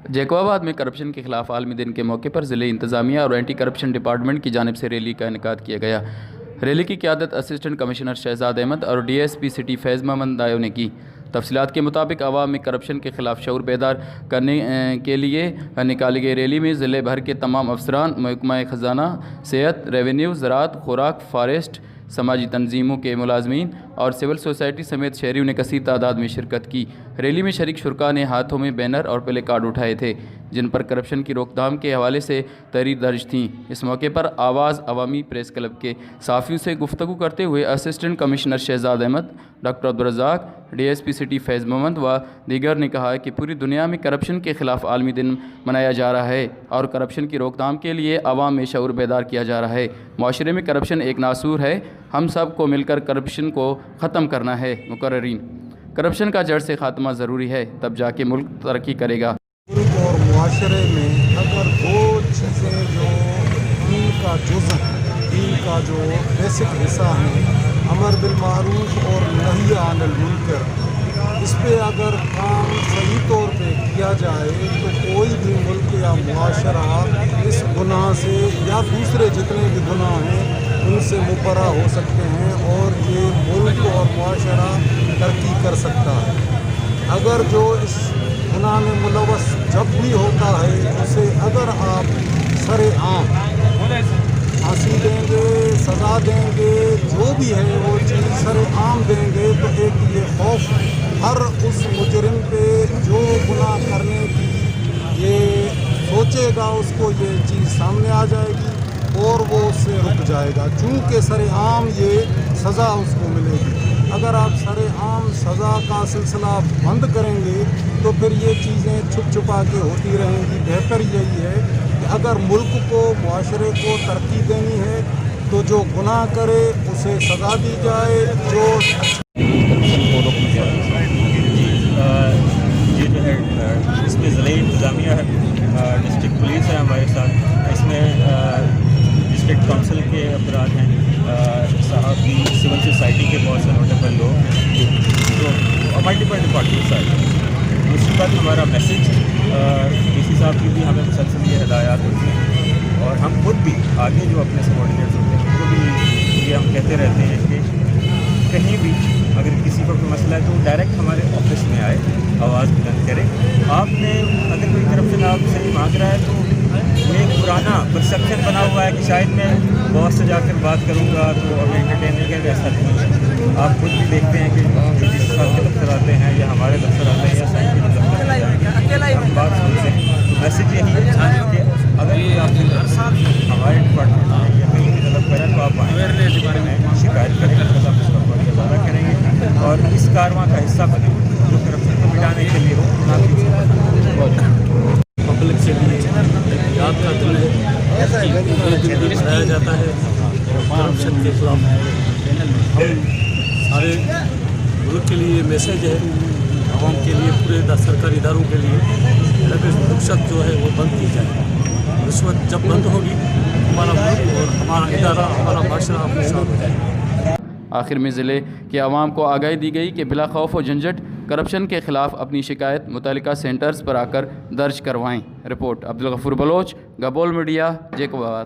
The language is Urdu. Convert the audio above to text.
جیکوباد میں کرپشن کے خلاف عالمی دن کے موقع پر ضلعی انتظامیہ اور اینٹی کرپشن ڈپارٹمنٹ کی جانب سے ریلی کا انعقاد کیا گیا۔ ریلی کی قیادت اسسٹنٹ کمشنر شہزاد احمد اور D S P city Faiz محمد دایو نے کی۔ تفصیلات کے مطابق عوام میں کرپشن کے خلاف شعور بیدار کرنے کے لیے نکالی گئی ریلی میں ضلع بھر کے تمام افسران، محکمہ خزانہ، صحت، ریونیو، زراعت، خوراک، فارسٹ، سماجی تنظیموں کے ملازمین اور سول سوسائٹی سمیت شہریوں نے کثیر تعداد میں شرکت کی۔ ریلی میں شریک شرکاء نے ہاتھوں میں بینر اور پلے کارڈ اٹھائے تھے جن پر کرپشن کی روک تھام کے حوالے سے تحریر درج تھیں۔ اس موقع پر آواز عوامی پریس کلب کے صحافیوں سے گفتگو کرتے ہوئے assistant commissioner Shahzad Ahmad, doctor Abdul Razzaq, D S P city Faiz Muhammad و دیگر نے کہا کہ پوری دنیا میں کرپشن کے خلاف عالمی دن منایا جا رہا ہے اور کرپشن کی روک تھام کے لیے عوام میں شعور بیدار کیا جا رہا ہے۔ معاشرے میں کرپشن ایک ناسور ہے، ہم سب کو مل کر کرپشن کو ختم کرنا ہے۔ مقررین، کرپشن کا جڑ سے خاتمہ ضروری ہے، تب جا کے ملک ترقی کرے گا۔ ملک اور معاشرے میں اگر دو چیزیں جو دین کا جزء ہیں، دین کا جو بیسک حصہ ہیں، امر بالمعروف اور نہی عن المنکر، اس پہ اگر کام صحیح طور پہ کیا جائے تو کوئی بھی ملک یا معاشرہ اس گناہ سے یا دوسرے جتنے بھی گناہ ہیں ان سے مبرا ہو سکتے ہیں اور یہ ملک اور معاشرہ ترقی کر سکتا ہے۔ اگر جو اس گناہ میں ملوث جب بھی ہوتا ہے اسے اگر آپ سر عام پھانسی دیں گے، سزا دیں گے، جو بھی ہے وہ چیز سر عام دیں گے تو ایک یہ خوف ہر اس مجرم پہ جو گناہ کرنے کی یہ سوچے گا اس کو یہ چیز سامنے آ جائے گی اور وہ اس سے رک جائے گا، چونکہ سر عام یہ سزا اس کو ملے گی۔ اگر آپ سر عام سزا کا سلسلہ بند کریں گے تو پھر یہ چیزیں چھپ چھپا کے ہوتی رہیں گی۔ بہتر یہی ہے کہ اگر ملک کو، معاشرے کو ترقی دینی ہے تو جو گناہ کرے اسے سزا دی جائے، جو یہ جو ہے اس میں ضلعی انتظامیہ ہے، ڈسٹرکٹ پولیس ہے ہمارے ساتھ، اس میں ڈسٹرکٹ کونسل کے افراد ہیں، صحافی، سول سوسائٹی کے بہت سے نوٹیبل لوگ ہیں جو ملٹیپل ڈپارٹمنٹس آئے ہیں۔ دوسری بات ہمارا میسیج ڈی سی صاحب کی بھی ہمیں مسلسل یہ ہدایات ہوتی ہیں اور ہم خود بھی آگے جو اپنے سبارڈینیٹس ہوتے ہیں ان کو بھی یہ ہم کہتے رہتے ہیں کہ کہیں بھی اگر کسی کو کوئی مسئلہ ہے تو ڈائریکٹ ہمارے آفس میں آئے، آواز بلند کرے۔ آپ نے اگر کوئی کرپشن آپ سے مانگ رہا ہے تو یہ ایک پرانا پرسیپشن بنا ہوا ہے کہ شاید میں باس سے جا کر بات کروں گا تو ابھی انٹرٹین نہیں کرے، ایسا نہیں ہے۔ آپ خود بھی دیکھتے ہیں کہ جو ڈی سی صاحب کے دفتر آتے ہیں یا ہمارے دفتر آتے ہیں یا سائن کے دفتر آتے ہیں، ہم بات سنتے ہیں تو میسیج یہی ہے کہ اگر یہ آپ کے ہمارے ڈپارٹمنٹ میں یا کہیں بھی طلب کریں تو آپ آئیں، شکایت کریں گے، ہم اس کا بہت زیادہ کریں گے اور اس کارواں کا حصہ بنیں جو کرپشن کو مٹانے کے لیے ہو۔ پبلک سے بھی یاد کا دن ہے، منایا جاتا ہے کرپشن کے خلاف۔ ہم سارے ملک کے لیے میسیج ہے، عوام کے لیے، پورے سرکاری اداروں کے لیے، رشوت جو ہے وہ بند کی جائے۔ رشوت جب بند ہوگی ہمارا ملک اور ہمارا ادارہ، ہمارا معاشرہ خوشحال ہو جائے گا۔ آخر میں ضلع کے عوام کو آگاہی دی گئی کہ بلا خوف و جھنجھٹ کرپشن کے خلاف اپنی شکایت متعلقہ سینٹرز پر آ کر درج کروائیں۔ Report Abdul Ghafoor Baloch, Gabol media, جیکوباد۔